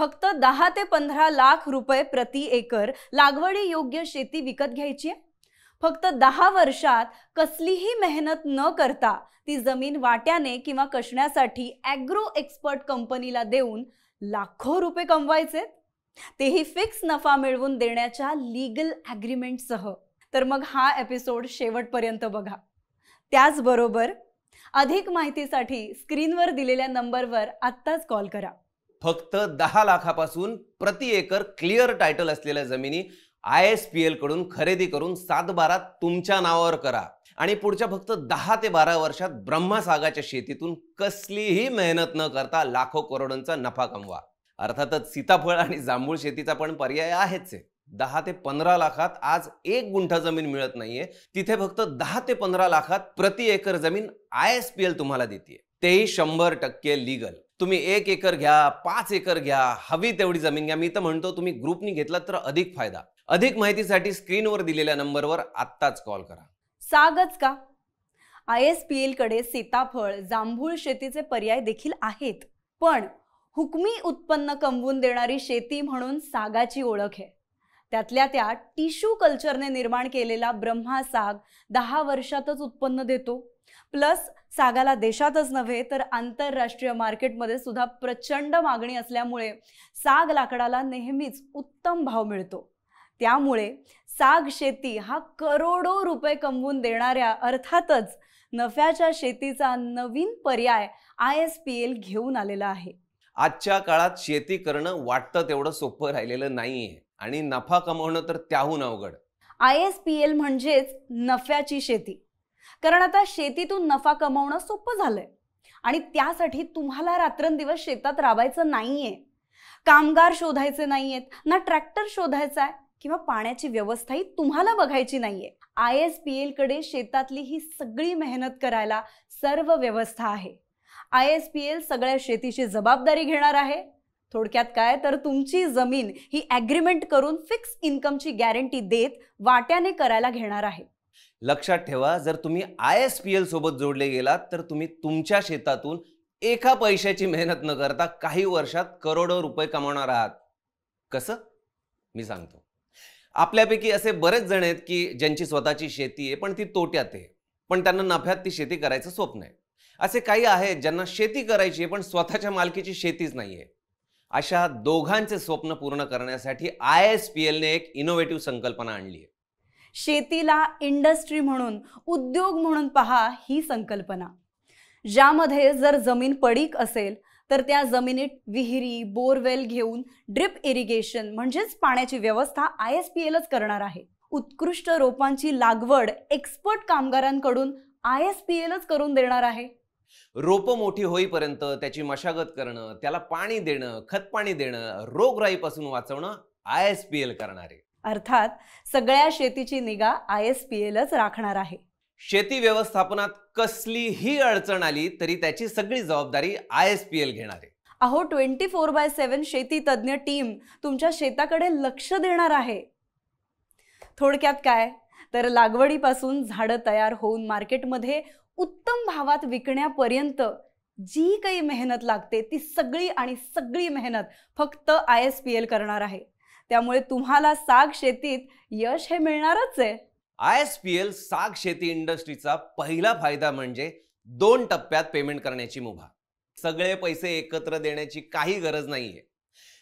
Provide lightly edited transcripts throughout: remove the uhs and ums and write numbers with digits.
फक्त 10 ते 15 लाख रुपये प्रति एकर लागवडी योग्य शेती विकत घ्यायची आहे। फक्त 10 वर्षात कसलीही मेहनत न करता ती जमीन वाट्याने किंवा कष्ण्यासाठी ॲग्रो एक्सपर्ट कंपनीला देऊन लाखो रुपये कमवायचे, तेही फिक्स नफा मिळवून देण्याच्या लीगल ॲग्रीमेंटसह। तर मग हा एपिसोड शेवटपर्यंत बघा। त्याचबरोबर अधिक माहितीसाठी स्क्रीनवर दिलेल्या नंबरवर आत्ताच कॉल करा। फक्त 10 लाखापासून प्रति एकर क्लिअर टायटल असलेल्या जमिनी ISPL कडून खरेदी करून 7/12 तुमच्या नावावर करा आणि पुढच्या फक्त 10 ते 12 वर्षात ब्रह्मसागाच्या शेतीतून कसलीही मेहनत न करता लाखो करोडोंचा नफा कमवा। अर्थातच सीताफळ आणि जांभूळ शेतीचा पण पर्याय आहेच आहे। 10 ते 15 लाखात आज 1 गुंठा जमीन मिळत नाहीये, तिथे फक्त 10 ते 15 लाखात प्रति एकर जमीन ISPL तुम्हाला देते, तेही 100% लीगल। तुम्ही 1 एकर घ्या, 5 एकर घ्या, हवी तेवढी जमीन घ्या। मी तर म्हणतो तुम्ही ग्रुपनी घेतला तर अधिक फायदा। अधिक माहितीसाठी स्क्रीनवर दिलेल्या नंबरवर आत्ताच कॉल करा। सागच का? ISPL कडे सीताफळ जांभूळ शेतीचे पर्याय देखील आहेत, पण हुकमी उत्पन्न कमवून देणारी शेती म्हणून सागाची ओळख आहे। त्यातल्या त्यात टिश्यू कल्चरने निर्माण केलेला ब्रह्मा साग 10 वर्षातच उत्पन्न देतो। प्लस सागाला देशातच नव्हे तर आंतरराष्ट्रीय मार्केटमध्ये सुद्धा प्रचंड मागणी असल्यामुळे साग लाकडाला नेहमीच उत्तम भाव मिळतो। त्यामुळे साग शेती हा करोडो रुपये कमवून देणाऱ्या अर्थातच नफ्याच्या शेतीचा नवीन पर्याय ISPL घेऊन आलेला आहे। आजच्या काळात शेती करणं वाटतं तेवढं सोपं राहिलेलं नाहीये आणि नफा कमवणं तर त्याहून अवघड। ISPL म्हणजेच नफ्याची शेती, कारण आता शेतीतून नफा कमवणं सोपं झालंय आणि त्यासाठी तुम्हाला रात्रंदिवस शेतात राबायचं नाहीये, कामगार शोधायचे नाहीयेत, ना ट्रॅक्टर शोधायचा आहे किंवा पाण्याची व्यवस्थाही तुम्हाला बघायची नाहीये। ISPL कडे शेतातली ही सगळी मेहनत करायला सर्व व्यवस्था आहे। ISPL सगळ्या शेतीची जबाबदारी घेणार आहे। थोडक्यात काय तर तुमची जमीन ही ॲग्रीमेंट करून फिक्स इन्कमची गॅरंटी देत वाट्याने करायला घेणार आहे। लक्षात ठेवा, जर तुम्ही ISPL सोबत जोडले गेलात तर तुम्ही तुमच्या शेतातून एका पैशाची मेहनत न करता काही वर्षात करोडो रुपये कमावणार आहात। कसं? मी सांगतो। आपल्यापैकी असे बरेच जण आहेत की ज्यांची स्वतःची शेती आहे पण ती तोट्यात आहे, पण त्यांना नफ्यात ती शेती करायचं स्वप्न आहे। असे काही आहेत ज्यांना शेती करायची आहे पण स्वतःच्या मालकीची शेतीच नाहीये। अशा दोघांचे स्वप्न पूर्ण करण्यासाठी ISPL ने एक इनोव्हेटिव्ह संकल्पना आणली आहे। शेतीला इंडस्ट्री म्हणून, उद्योग म्हणून पहा ही संकल्पना, ज्यामध्ये जर जमीन पडीक असेल तर त्या जमिनीत विहिरी, बोरवेल घेऊन ड्रिप इरिगेशन म्हणजेच पाण्याची व्यवस्था ISPLच करणार आहे। उत्कृष्ट रोपांची लागवड एक्सपर्ट कामगारांकडून ISPLच करून देणार आहे। रोपं मोठी होईपर्यंत त्याची मशागत करणं, त्याला पाणी देणं, खतपाणी देणं, रोगराईपासून वाचवणं ISPL करणार आहे। अर्थात सगळ्या शेतीची निगा ISPLच राखणार आहे। शेती व्यवस्थापनात कसलीही अडचण आली तरी त्याची सगळी जबाबदारी ISPL घेणार आहे। अहो 24/7 शेती तज्ञ टीम तुमच्या शेताकडे लक्ष देणार आहे। थोडक्यात काय तर लागवडीपासून झाडं तयार होऊन मार्केटमध्ये उत्तम भावात विकण्यापर्यंत जी काही मेहनत लागते ती सगळी मेहनत फक्त ISPL करणार आहे। त्यामुळे तुम्हाला साग शेतीत यश हे मिळणारच आहे। ISPL साग शेती इंडस्ट्रीचा पहिला फायदा म्हणजे 2 टप्प्यात पेमेंट करण्याची मुभा। सगळे पैसे एकत्र देण्याची काही गरज नाहीये।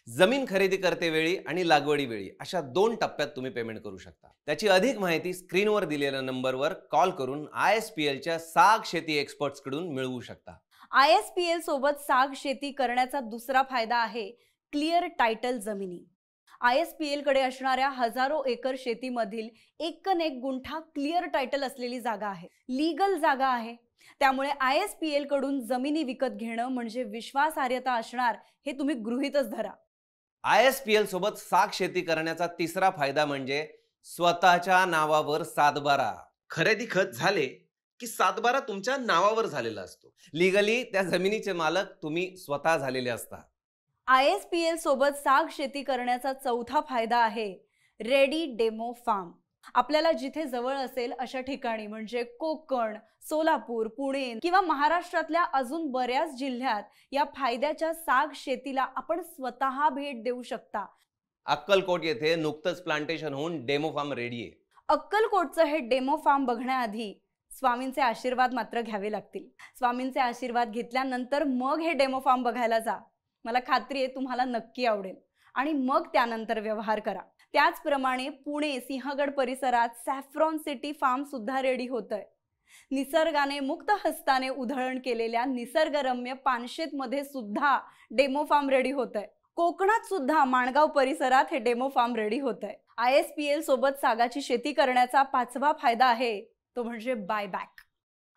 जमीन खरेदी करते वेळी आणि लागवडी वेळी अशा 2 टप्प्यात तुम्ही पेमेंट करू शकता। त्याची अधिक माहिती स्क्रीनवर दिलेल्या नंबरवर कॉल करून ISPLच्या साग शेती एक्सपर्ट्स कडून मिळवू शकता। ISPL सोबत साग शेती करण्याचा दुसरा फायदा आहे क्लिअर टायटल जमिनी। ISPL कडे असणाऱ्या हजारो एकर शेतीमधील एक गुंठा क्लिअर टायटल असलेली जागा आहे, लीगल जागा आहे। त्यामुळे ISPL कडून जमिनी विकत घेणं म्हणजे विश्वासार्हता असणार हे तुम्ही गृहीतच धरा। ISPL सोबत साग शेती करण्याचा तिसरा फायदा म्हणजे स्वतःच्या नावावर 7/12 खरेदी खत झाले की 7/12 तुमच्या नावावर झालेला असतो। लीगली त्या जमिनीचे मालक तुम्ही स्वतः झालेले असता। ISPL सोबत साग शेती करण्याचा चौथा फायदा आहे रेडी डेमो फार्म। आपल्याला जिथे जवळ असेल अशा ठिकाणी म्हणजे कोकण, सोलापूर, पुणे किंवा महाराष्ट्रातल्या अजून बऱ्याच जिल्ह्यात या फायद्याच्या साग शेतीला आपण स्वतः भेट देऊ शकता. अक्कलकोट येथे नुकतंच प्लांटेशन होऊन डेमो फार्म रेडी आहे. अक्कलकोटचं हे डेमो फार्म बघण्याआधी स्वामींचे आशीर्वाद मात्र घ्यावे लागतील. स्वामींचे आशीर्वाद घेतल्यानंतर मग हे डेमो फार्म बघायला जा. मला खात्री आहे तुम्हाला नक्की आवडेल आणि मग त्यानंतर व्यवहार करा. त्याचप्रमाणे पुणे सिंहगड परिसरात सॅफ्रॉन सिटी फार्म सुद्धा रेडी होतंय. निसर्गाने मुक्त हस्ताने उधळण केलेल्या निसर्गरम्य पानशेत मध्ये सुद्धा डेमो फार्म रेडी होतंय. कोकणात सुद्धा माणगाव परिसरात हे डेमो फार्म रेडी होतंय. ISPL सोबत सागाची शेती करण्याचा 5वा फायदा आहे तो म्हणजे बायबॅक.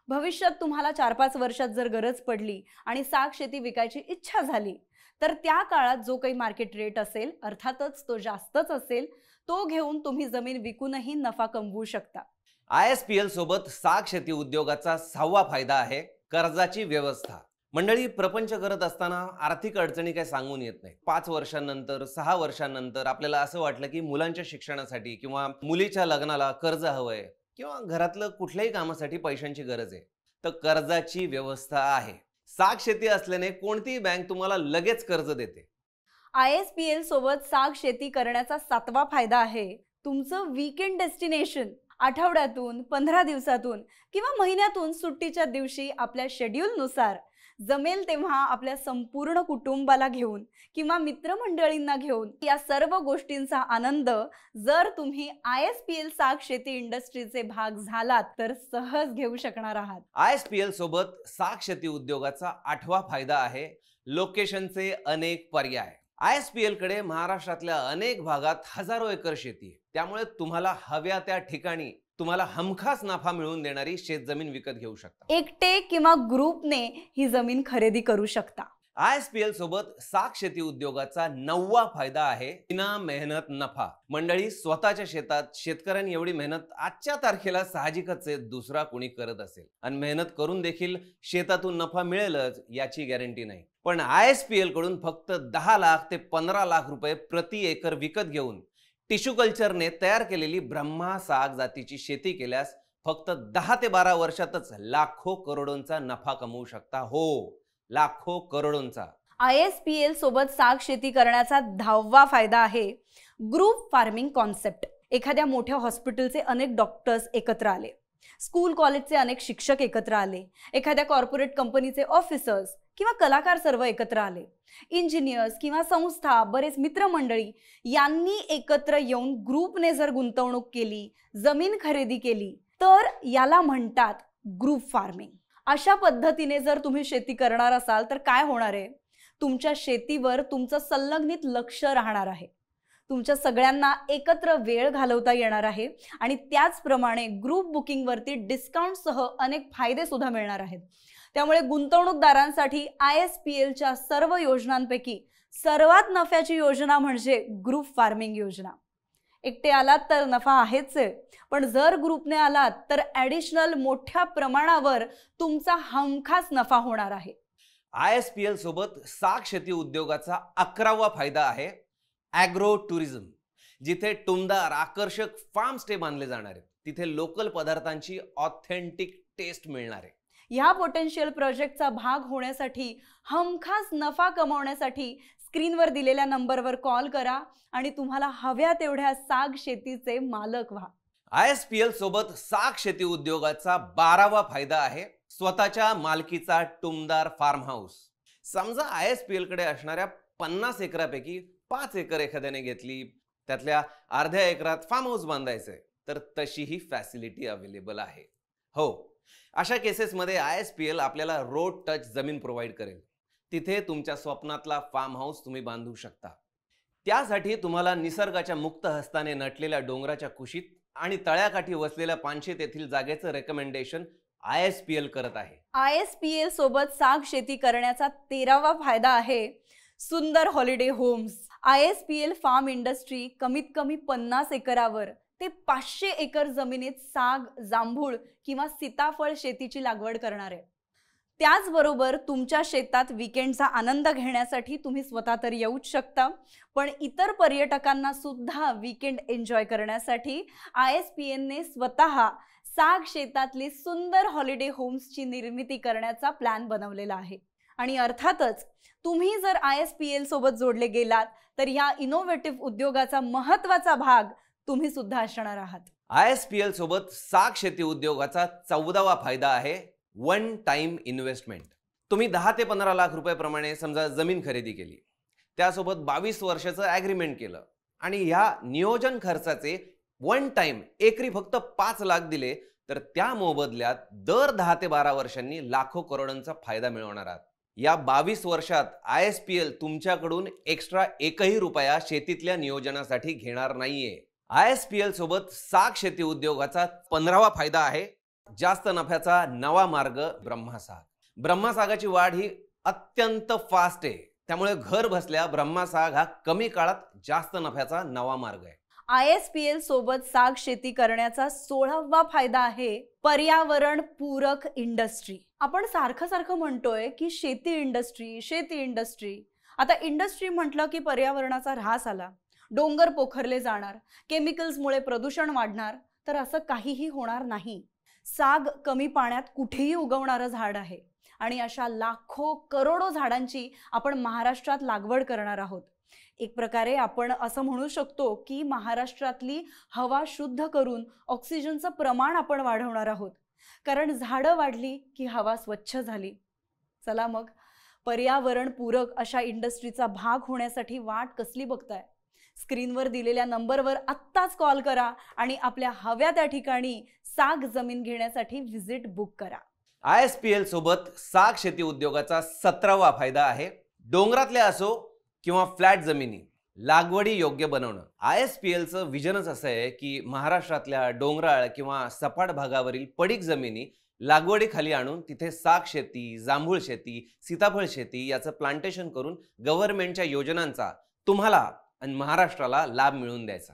भविष्यात तुम्हाला 4-5 वर्षात जर गरज पडली आणि साग शेती विकायची इच्छा झाली तर त्या काळात जो काही मार्केट रेट असेल, अर्थातच तो जास्तच असेल, तो घेऊन तुम्ही जमीन विकूनही नफा कमवू शकता. ISPL सोबत साग शेती उद्योगाचा 6वा फायदा आहे कर्जाची व्यवस्था. मंडळी, प्रपंच करत असताना आर्थिक अडचणी काय सांगून येत नाही. 5 वर्षांनंतर 6 वर्षांनंतर आपल्याला असं वाटलं की मुलांच्या शिक्षणासाठी किंवा मुलीच्या लग्नाला कर्ज हवंय किंवा घरातलं कुठल्याही कामासाठी पैशांची गरज आहे, तर कर्जाची व्यवस्था आहे. साग शेती असल्याने कोणतीही बँक तुम्हाला लगेच कर्ज देते. ISPL सोबत साग शेती करण्याचा 7वा फायदा आहे तुमचं वीकेंड डेस्टिनेशन. आठवड्यातून, 15 दिवसातून किंवा महिन्यातून सुट्टीच्या दिवशी आपल्या शेड्यूलनुसार जमेल तेव्हा आपल्या संपूर्ण कुटुंबाला घेऊन किंवा मित्रमंडळींना घेऊन या सर्व गोष्टींचा आनंद जर तुम्ही ISPL साग शेती इंडस्ट्रीचे भाग झालात तर सहज घेऊ शकणार आहात. ISPL सोबत साग शेती उद्योगाचा 8वा फायदा आहे लोकेशनचे अनेक पर्याय. ISPL कडे महाराष्ट्रातल्या अनेक भागात हजारो एकर शेती आहे. त्यामुळे तुम्हाला हव्या त्या ठिकाणी तुम्हाला हमखास नफा मिळवून देणारी शेतजमीन विकत घेऊ शकता. एकटे किंवा ग्रुपने ही जमीन खरेदी करू शकता. ISPL सोबत साग शेती उद्योगाचा 9वा फायदा आहे बिना मेहनत नफा. मंडळी, स्वतःच्या शेतात शेतकऱ्यांनी एवढी मेहनत आजच्या तारखेला साहजिकच आहे दुसरा कोणी करत असेल, आणि मेहनत करून देखील शेतातून नफा मिळेलच याची गॅरंटी नाही. पण ISPL कडून फक्त 10 लाख ते 15 लाख रुपये प्रति एकर विकत घेऊन टिश्यू कल्चरने तयार केलेली ब्रह्मा साग जातीची शेती केल्यास फक्त 10 ते 12 वर्षातच लाखो करोडोंचा नफा कमवू शकता. हो, लाखो करोडोंचा. ISPL सोबत साग शेती करण्याचा 10वा फायदा आहे ग्रुप फार्मिंग कॉन्सेप्ट. एखाद्या मोठ्या हॉस्पिटलचे अनेक डॉक्टर्स एकत्र आले, स्कूल कॉलेजचे अनेक शिक्षक एकत्र आले, एखाद्या कॉर्पोरेट कंपनीचे ऑफिसर्स किंवा कलाकार सर्व एकत्र आले, इंजिनियर्स किंवा संस्था, बरेच मित्रमंडळी यांनी एकत्र येऊन ग्रुपने जर गुंतवणूक केली, जमीन खरेदी केली तर याला म्हणतात ग्रुप फार्मिंग. अशा पद्धतीने जर तुम्ही शेती करणार असाल तर काय होणार आहे, तुमच्या शेतीवर तुमचं संलग्नित लक्ष राहणार आहे. तुमच्या सगळ्यांना एकत्र वेळ घालवता येणार आहे आणि त्याचप्रमाणे ग्रुप बुकिंग वरती डिस्काउंट सह अनेक फायदे सुद्धा मिळणार आहेत. त्यामुळे गुंतवणूकदारांसाठी ISPLच्या सर्व योजनांपैकी सर्वात नफ्याची योजना म्हणजे ग्रुप फार्मिंग योजना. एकटे आलात तर नफा आहेच आहे, पण जर ग्रुपने आलात तर ॲडिशनल मोठ्या प्रमाणावर तुमचा हमखास नफा होणार आहे. ISPL सोबत साग शेती उद्योगाचा 11वा फायदा आहे ॲग्रो टुरिझम. जिथे टुमदार आकर्षक फार्म स्टे बांधले जाणार आहेत, तिथे लोकल पदार्थांची ऑथेंटिक टेस्ट मिळणार आहे. ह्या पोटेन्शियल प्रोजेक्टचा भाग होण्यासाठी, हमखास नफा कमवण्यासाठी स्क्रीनवर दिलेल्या नंबरवर कॉल करा आणि तुम्हाला हव्या तेवढ्या साग शेतीचे मालक व्हा. ISPL सोबत साग शेती उद्योगाचा 12वा फायदा आहे स्वतःच्या मालकीचा टुमदार फार्म हाऊस. समजा ISPL कडे असणाऱ्या 50 एकरापैकी 5 एकर एखाद्याने घेतली, त्यातल्या अर्ध्या एकरात फार्म हाऊस बांधायचंय, तर तशी ही फॅसिलिटी अवेलेबल आहे. हो, अशा केसेसमध्ये ISPL आपल्याला रोड टच जमीन प्रोव्हाइड करेल. तिथे तुमच्या स्वप्नातला फार्म हाऊस तुम्ही बांधू शकता. त्यासाठी तुम्हाला निसर्गाच्या मुक्त हस्ताने नटलेल्या डोंगराच्या कुशीत आणि तळ्याकाठी वसलेल्या पानशेत येथील जागेचं रेकमेंडेशन ISPL करत आहे. ISPL सोबत साग शेती करण्याचा 13वा फायदा आहे सुंदर holiday homes. ISPL farm industry कमीत कमी 50 एकरावर ते 500 एकर जमिनीत साग, जांभूळ किंवा सीताफळ शेतीची लागवड करणार आहे. त्याचबरोबर तुमच्या शेतात विकेंडचा आनंद घेण्यासाठी तुम्ही स्वतः तर येऊच शकता, पण इतर पर्यटकांना सुद्धा विकेंड एन्जॉय करण्यासाठी ISPN ने स्वतः साग शेतातली सुंदर हॉलिडे होम्सची निर्मिती करण्याचा प्लॅन बनवलेला आहे. आणि अर्थातच तुम्ही जर ISPL सोबत जोडले गेलात तर या इनोव्हेटिव्ह उद्योगाचा महत्त्वाचा भाग तुम्ही सुद्धा असणार आहात. ISPL सोबत साग शेती उद्योगाचा 14वा फायदा आहे वन टाइम इन्व्हेस्टमेंट. तुम्ही 10 ते 15 लाख रुपये प्रमाणे समजा जमीन खरेदी केली, त्यासोबत 22 वर्षाचं ॲग्रीमेंट केलं आणि ह्या नियोजन खर्चाचे वन टाइम एकरी फक्त 5 लाख दिले तर त्या मोबदल्यात दर 10 ते 12 वर्षांनी लाखो करोडांचा फायदा मिळवणार आहात. या 22 वर्षात ISPL तुमच्याकडून एक्स्ट्रा एकही रुपया शेतीतल्या नियोजनासाठी घेणार नाहीये. ISPL सोबत साग शेती उद्योगाचा 15वा फायदा आहे जास्त नफ्याचा नवा मार्ग ब्रह्मासाग. ब्रह्मासागाची वाढ ही अत्यंत फास्ट आहे, त्यामुळे घर बसल्या ब्रह्मासाग हा कमी काळात जास्त नफ्याचा नवा मार्ग आहे. ISPL सोबत साग शेती करण्याचा 16वा फायदा आहे पर्यावरण पूरक इंडस्ट्री. आपण सारखं म्हणतोय की शेती इंडस्ट्री. आता इंडस्ट्री म्हटलं की पर्यावरणाचा ऱ्हास आला, डोंगर पोखरले जाणार, केमिकल्समुळे प्रदूषण वाढणार, तर असं काहीही होणार नाही. साग कमी पाण्यात कुठेही उगवणारं झाड आहे आणि अशा लाखो करोडो झाडांची आपण महाराष्ट्रात लागवड करणार आहोत. एक प्रकारे आपण असं म्हणू शकतो की महाराष्ट्रातली हवा शुद्ध करून ऑक्सिजनचं प्रमाण आपण वाढवणार आहोत, कारण झाडं वाढली की हवा स्वच्छ झाली. चला मग पर्यावरण पूरक अशा इंडस्ट्रीचा भाग होण्यासाठी वाट कसली बघताय? स्क्रीनवर दिलेल्या नंबरवर आत्ताच कॉल करा आणि आपल्या हव्या त्या ठिकाणी साग जमीन घेण्यासाठी व्हिजिट बुक करा. ISPL सोबत साग शेती उद्योगाचा 17वा फायदा आहे डोंगरातल्या असो किंवा फ्लॅट जमिनी लागवडी योग्य बनवणं. ISPLचं विजनच असं आहे की महाराष्ट्रातल्या डोंगराळ किंवा सपाट भागावरील पडीक जमिनी लागवडीखाली आणून तिथे साग शेती, जांभूळ शेती, सीताफळ शेती याचं प्लांटेशन करून गव्हर्नमेंटच्या योजनांचा तुम्हाला आणि महाराष्ट्राला लाभ मिळवून द्यायचा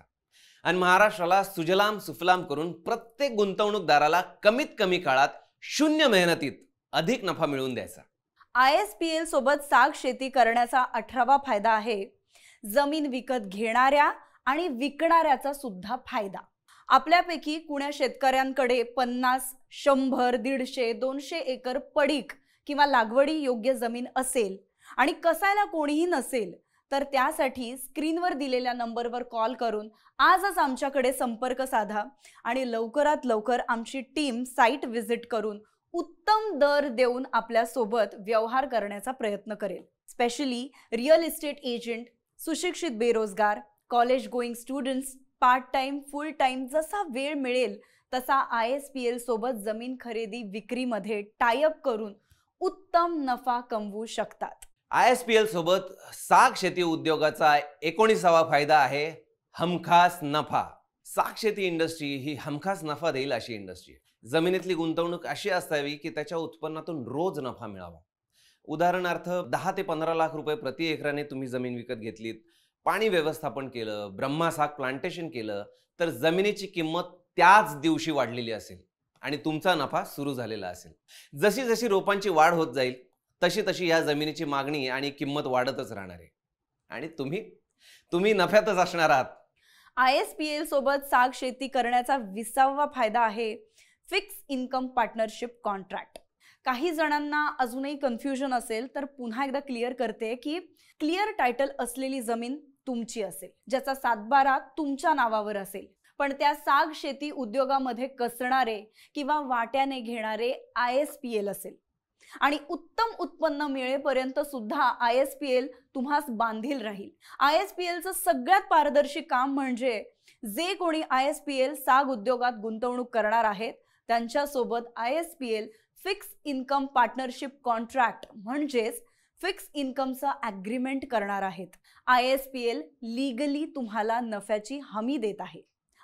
आणि महाराष्ट्राला सुजलाम सुफलाम करून प्रत्येक गुंतवणूकदाराला कमीत कमी काळात 0 मेहनतीत अधिक नफा मिळवून द्यायचा. ISPL सोबत साग शेती करण्याचा 18वा फायदा आहे जमीन विकत घेणाऱ्या आणि विकणाऱ्याचा सुद्धा फायदा. आपल्यापैकी कुण्या शेतकऱ्यांकडे 50, 100, 150, 200 एकर पडीक किंवा लागवडी योग्य जमीन असेल आणि कसायला कोणीही नसेल, तर त्यासाठी स्क्रीनवर दिलेल्या नंबरवर कॉल करून आजच आमच्याकडे संपर्क साधा आणि लवकरात लवकर आमची टीम साईट व्हिजिट करून उत्तम दर देऊन आपल्या सोबत व्यवहार करण्याचा प्रयत्न करेल. स्पेशली रिअल इस्टेट एजंट, सुशिक्षित बेरोजगार, college going students, part time, फुल टाइम जसा वेळ मिळेल तसा ISPL सोबत जमीन खरेदी विक्रीमध्ये टायअप करून उत्तम नफा कमवू शकतात. ISPL सोबत साग शेती उद्योगाचा 19वा फायदा आहे हमखास नफा. साग शेती इंडस्ट्री ही हमखास नफा देईल अशी इंडस्ट्री आहे. जमिनीतली गुंतवणूक अशी असावी की त्याच्या उत्पन्नातून रोज नफा मिळावा. उदाहरणार्थ 10 ते 15 लाख रुपये प्रति एकराने तुम्ही जमीन विकत घेतलीत, पाणी व्यवस्थापन केलं, ब्रह्मासाग प्लांटेशन केलं, तर जमिनीची किंमत त्याच दिवशी वाढलेली असेल आणि तुमचा नफा सुरू झालेला असेल. जशी जशी रोपांची वाढ होत जाईल तशी तशी या जमिनीची मागणी आणि किंमत वाढतच राहणार आहे आणि तुम्ही नफ्यातच असणार आहात. ISPL सोबत साग शेती करण्याचा 20वा फायदा आहे फिक्स इन्कम पार्टनरशिप कॉन्ट्रॅक्ट. काही जणांना अजूनही कन्फ्युजन असेल तर पुन्हा एकदा क्लिअर करते की क्लिअर टायटल असलेली जमीन तुमची असेल, ज्याचा सातबारा तुमच्या नावावर असेल, पण त्या साग शेती उद्योगामध्ये कसणारे किंवा वाट्याने घेणारे ISPL असेल आणि उत्तम उत्पन्न मिळेपर्यंत सुद्धा ISPL तुम्हास बांधील राहील. ISPLचं सगळ्यात पारदर्शी काम म्हणजे जे कोणी ISPL साग उद्योगात गुंतवणूक करणार आहेत त्यांच्यासोबत ISPL fix income partnership contract म्हणजेच फिक्स इन्कमचा ॲग्रीमेंट करणार आहेत. ISPL लीगली तुम्हाला नफ्याची हमी देत आहे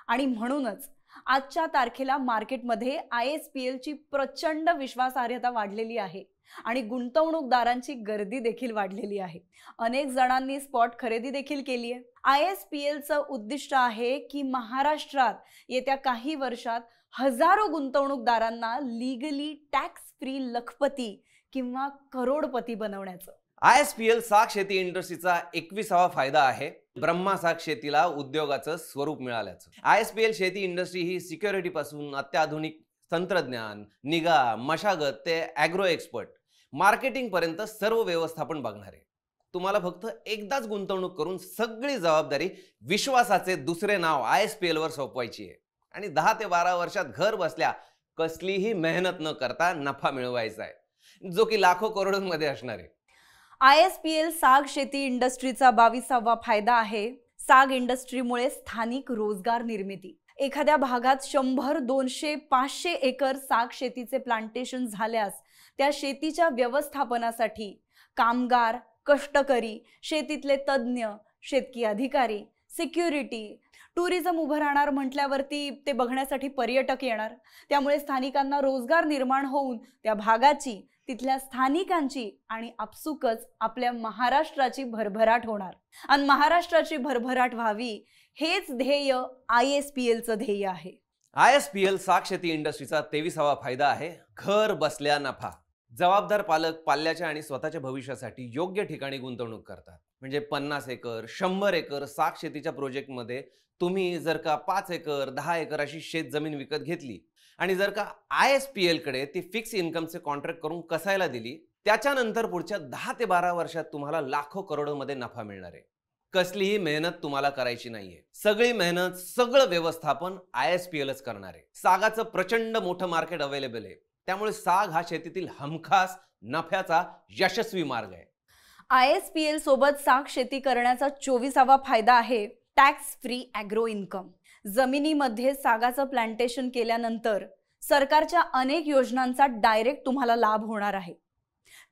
आणि म्हणूनच आजच्या तारखेला मार्केटमध्ये ISPLची प्रचंड विश्वासार्हता वाढलेली आहे आणि गुंतवणूकदारांची गर्दी देखील वाढलेली आहे. अनेक जणांनी स्पॉट खरेदी देखील केली आहे. ISPLचं उद्दिष्ट आहे की महाराष्ट्रात येत्या काही वर्षात हजारो गुंतवणूकदारांना लीगली टॅक्स फ्री लखपती किंवा करोडपती बनवण्याचं. ISPL साग शेती इंडस्ट्रीचा 21वा फायदा आहे ब्रह्मा साग शेतीला उद्योगाचं स्वरूप मिळाल्याचं. ISPL शेती इंडस्ट्री ही सिक्युरिटी पासून अत्याधुनिक तंत्रज्ञान, निगा, मशागत ते ॲग्रो एक्सपर्ट मार्केटिंग पर्यंत सर्व व्यवस्थापन बघणार आहे. तुम्हाला फक्त एकदाच गुंतवणूक करून सगळी जबाबदारी विश्वासाचे दुसरे नाव ISPL वर सोपवायची आहे आणि 10 ते 12 वर्षात घर बसल्या कसलीही मेहनत न करता नफा मिळवायचा आहे, जो की लाखो करोडोंमध्ये असणार आहे. ISPL साग शेती इंडस्ट्रीचा 22वा फायदा आहे साग इंडस्ट्रीमुळे स्थानिक रोजगार निर्मिती. एखाद्या भागात 100, 200, 500 एकर साग शेतीचे प्लांटेशन झाल्यास त्या शेतीच्या व्यवस्थापनासाठी कामगार, कष्टकरी, शेतीतले तज्ज्ञ, शेतकी अधिकारी, सिक्युरिटी, टुरिझम उभं राहणार म्हटल्यावरती ते बघण्यासाठी पर्यटक येणार. त्यामुळे स्थानिकांना रोजगार निर्माण होऊन त्या भागाची, तिथल्या स्थानिकांची आणि आपसुकच आपल्या महाराष्ट्राची भरभराट होणार. आणि महाराष्ट्राची भरभराट व्हावी हेच ध्येय ISPLचं ध्येय आहे. ISPL साग शेती इंडस्ट्रीचा 23वा फायदा आहे घर बसल्या नफा. जबाबदार पालक पाल्याच्या आणि स्वतःच्या भविष्यासाठी योग्य ठिकाणी गुंतवणूक करतात. म्हणजे 50 एकर 100 एकर साग शेतीच्या प्रोजेक्टमध्ये तुम्ही जर का 5 एकर 10 एकर अशी शेत जमीन विकत घेतली आणि जर का ISPL कडे ती फिक्स इन्कमचे कॉन्ट्रॅक्ट करून कसायला दिली, त्याच्यानंतर पुढच्या 10 ते 12 वर्षात तुम्हाला लाखो करोडोमध्ये नफा मिळणार आहे. कसलीही मेहनत तुम्हाला करायची नाहीये. सगळी मेहनत, सगळं व्यवस्थापन ISPLच करणार आहे. सागाचं प्रचंड मोठं मार्केट अवेलेबल आहे. त्यामुळे साग हा शेतीतील हमखास नफ्याचा यशस्वी मार्ग आहे. ISPL सोबत साग शेती करण्याचा 24वा फायदा आहे टॅक्स फ्री ॲग्रो इन्कम. जमिनीमध्ये सागाचं प्लांटेशन केल्यानंतर सरकारच्या अनेक योजनांचा डायरेक्ट तुम्हाला लाभ होणार आहे.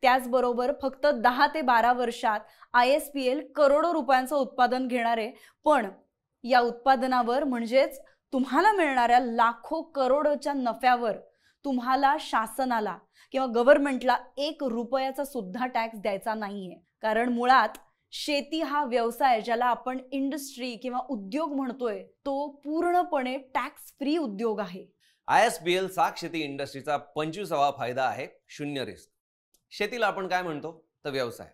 त्याचबरोबर फक्त 10 ते 12 वर्षात ISPL करोडो रुपयांचं उत्पादन घेणार आहे. पण या उत्पादनावर म्हणजेच तुम्हाला मिळणाऱ्या लाखो करोडोच्या नफ्यावर तुम्हाला शासनाला किंवा गव्हर्नमेंटला 1 रुपयाचा सुद्धा टॅक्स द्यायचा नाहीये. कारण मुळात शेती हा व्यवसाय, ज्याला आपण इंडस्ट्री किंवा उद्योग म्हणतोय, तो पूर्णपणे टॅक्स फ्री उद्योग आहे. ISPL साग शेती इंडस्ट्रीचा 25वा फायदा आहे शून्य रिस्क. शेतीला आपण काय म्हणतो तर व्यवसाय.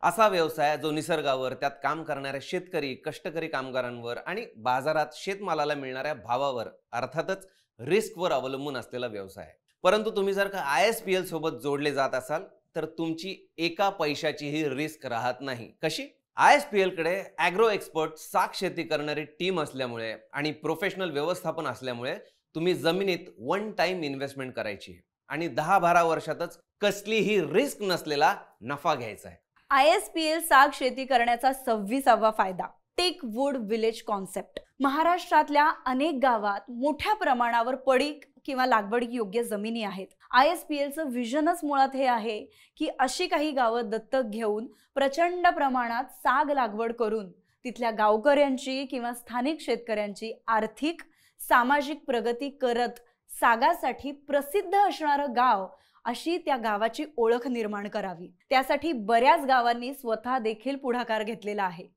असा व्यवसाय जो निसर्गावर, त्यात काम करणाऱ्या शेतकरी, कष्टकरी कामगारांवर आणि बाजारात शेतमालाला मिळणाऱ्या भावावर, अर्थातच रिस्कवर अवलंबून असलेला व्यवसाय आहे. परंतु तुम्ही जर का ISPL सोबत जोडले जात असाल तर तुमची एका पैशाचीही रिस्क राहत नाही. कशी? ISPL कडे ॲग्रो एक्सपर्ट साग शेती करणारी टीम असल्यामुळे आणि प्रोफेशनल व्यवस्थापन असल्यामुळे तुम्ही जमिनीत वन टाइम इन्व्हेस्टमेंट करायची आणि 10-12 वर्षातच कसलीही रिस्क नसलेला नफा घ्यायचा आहे. ISPL साग शेती करण्याचा 26वा फायदा टेक वूड विलेज कॉन्सेप्ट. महाराष्ट्रातल्या अनेक गावात मोठ्या प्रमाणावर पडीक किंवा लागवड योग्य जमिनी आहेत. ISPLचं विजनच मुळात हे आहे की अशी काही गावं दत्तक घेऊन प्रचंड प्रमाणात साग लागवड करून तिथल्या गावकऱ्यांची किंवा स्थानिक शेतकऱ्यांची आर्थिक, सामाजिक प्रगती करत सागासाठी प्रसिद्ध असणारं गाव अशी त्या गावाची ओळख निर्माण करावी. त्यासाठी बऱ्याच गावांनी स्वतः देखील पुढाकार घेतलेला आहे.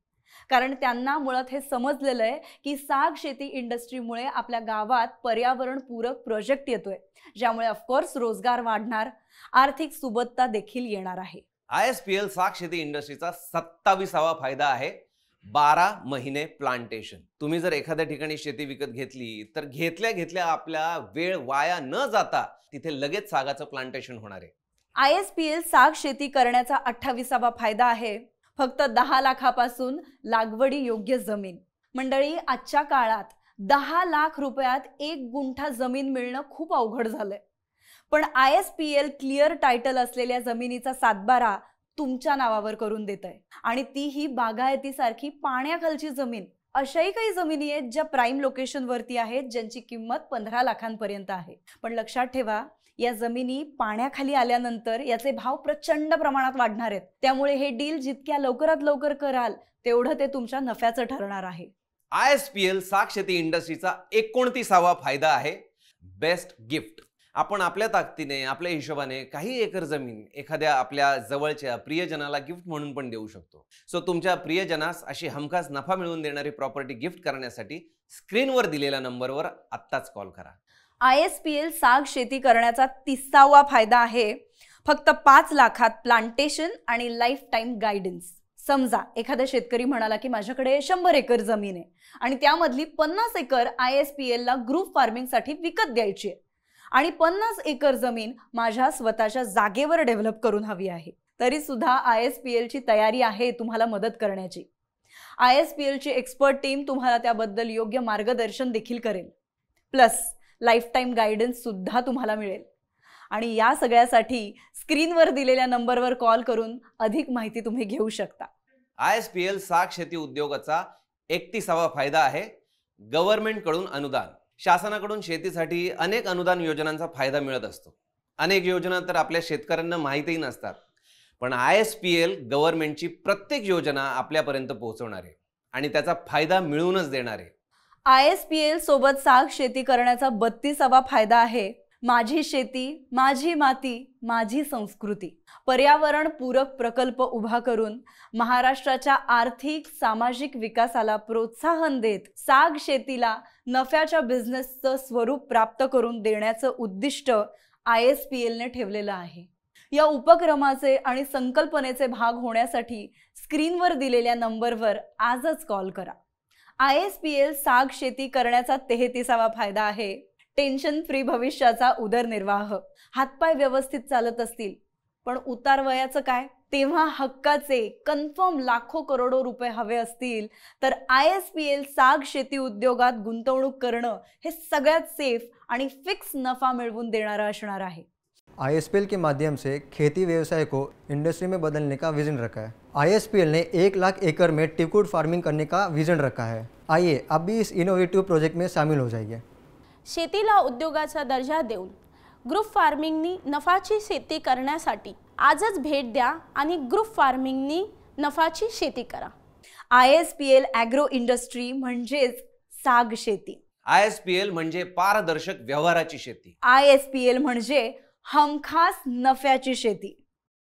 कारण त्यांना मुळात हे समजलेलं आहे की साग शेती इंडस्ट्रीमुळे आपल्या गावात पर्यावरण पूरक प्रोजेक्ट येतोय, ज्यामुळे ऑफकोर्स रोजगार वाढणार, आर्थिक सुबत्ता देखील येणार आहे. ISPL साग शेती इंडस्ट्रीचा 27वा फायदा आहे 12 महिने प्लांटेशन. तुम्ही जर एखाद्या ठिकाणी शेती विकत घेतली तर घेतल्या घेतल्या आपल्या वेळ वाया न जाता तिथे लगेच सागाचं प्लांटेशन होणार आहे. ISPL साग शेती करण्याचा 28वा फायदा आहे फक्त 10 लाखापासून लागवडी योग्य जमीन. मंडळी, आजच्या काळात 10 लाख रुपयात 1 गुंठा जमीन मिळणं खूप अवघड झालंय. पण ISPL क्लिअर टायटल असलेल्या जमिनीचा सातबारा तुमच्या नावावर करून देत आहे आणि तीही बागायतीसारखी पाण्याखालची जमीन. अशाही काही जमिनी आहेत ज्या प्राईम लोकेशन वरती आहेत, ज्यांची किंमत 15 लाखांपर्यंत आहे. पण लक्षात ठेवा, या जमिनी पाण्याखाली आल्यानंतर याचे भाव प्रचंड प्रमाणात वाढणार आहेत. त्यामुळे हे डील जितक्या लवकरात लवकर कराल तेवढं ते तुमच्या नफ्याचं ठरणार आहे. ISPL साग शेती इंडस्ट्रीचा 29वा फायदा आहे बेस्ट गिफ्ट. आपण आपल्या ताकदीने, आपल्या हिशोबाने काही एकर जमीन एखाद्या आपल्या जवळच्या प्रियजनाला गिफ्ट म्हणून पण देऊ शकतो. सो तुमच्या प्रियजनास अशी हमखास नफा मिळवून देणारी प्रॉपर्टी गिफ्ट करण्यासाठी स्क्रीनवर दिलेल्या नंबरवर आत्ताच कॉल करा. ISPL साग शेती करण्याचा 30वा फायदा आहे फक्त 5 लाखात प्लांटेशन आणि लाईफ टाईम गायडन्स. समजा एखादा शेतकरी म्हणाला की माझ्याकडे 100 एकर जमीन आहे आणि त्यामधली 50 एकर ISPL ला ग्रुप फार्मिंगसाठी विकत द्यायची आहे आणि 50 एकर जमीन माझ्या स्वतःच्या जागेवर डेव्हलप करून हवी आहे, तरी सुद्धा ISPL ची तयारी आहे तुम्हाला मदत करण्याची. ISPL ची एक्सपर्ट टीम तुम्हाला त्याबद्दल योग्य मार्गदर्शन देखील करेल. प्लस लाईफ टाईम गायडन्स सुद्धा तुम्हाला मिळेल. आणि या सगळ्यासाठी स्क्रीनवर दिलेल्या नंबरवर कॉल करून अधिक माहिती तुम्ही घेऊ शकता. ISPL साग शेती उद्योगाचा 31वा फायदा आहे गव्हर्नमेंट कडून अनुदान. शासनाकडून शेतीसाठी अनेक अनुदान योजनांचा फायदा मिळत असतो. अनेक योजना तर आपल्या शेतकऱ्यांना माहितीही नसतात, पण ISPL गव्हर्नमेंटची प्रत्येक योजना आपल्यापर्यंत पोहोचवणार आहे आणि त्याचा फायदा मिळवूनच देणार आहे. ISPL सोबत साग शेती करण्याचा 32वा फायदा आहे माझी शेती, माझी माती, माझी संस्कृती. पर्यावरण पूरक प्रकल्प उभा करून महाराष्ट्राच्या आर्थिक सामाजिक विकासाला प्रोत्साहन देत साग शेतीला नफ्याच्या बिझनेसचं स्वरूप प्राप्त करून देण्याचं उद्दिष्ट ISPL ने ठेवलेलं आहे. या उपक्रमाचे आणि संकल्पनेचे भाग होण्यासाठी स्क्रीनवर दिलेल्या नंबरवर आजच कॉल करा. ISPL साग शेती करण्याचा 33वा फायदा आहे टेन्शन फ्री भविष्याचा उदरनिर्वाह. हातपाय व्यवस्थित चालत असतील पण उतार वयाचं काय, तेव्हा हक्काचे कन्फर्म लाखो करोडो रुपये हवे असतील तर ISPL साग शेती उद्योगात गुंतवणूक करणं हे सगळ्यात सेफ आणि फिक्स नफा मिळवून देणारं असणार आहे. ISPL के माध्यम से खेती व्यवसाय को इंडस्ट्री में बदलने का विजन रखा है. ISPL ने 1 लाख एकड़ में टिकवुड फार्मिंग करने का विजन रखा है. आइए आप भी इस इनोवेटिव प्रोजेक्ट में शामिल हो जाइए. शेतीला उद्योगाचा दर्जा देऊन ग्रुप फार्मिंगनी नफाची शेती करण्यासाठी आजच भेट द्या आणि ग्रुप फार्मिंगनी नफाची शेती करा. ISPL ॲग्रो इंडस्ट्री म्हणजेच साग शेती. ISPL म्हणजे पारदर्शक व्यवहाराची शेती. ISPL म्हणजे हमखास नफ्याची शेती.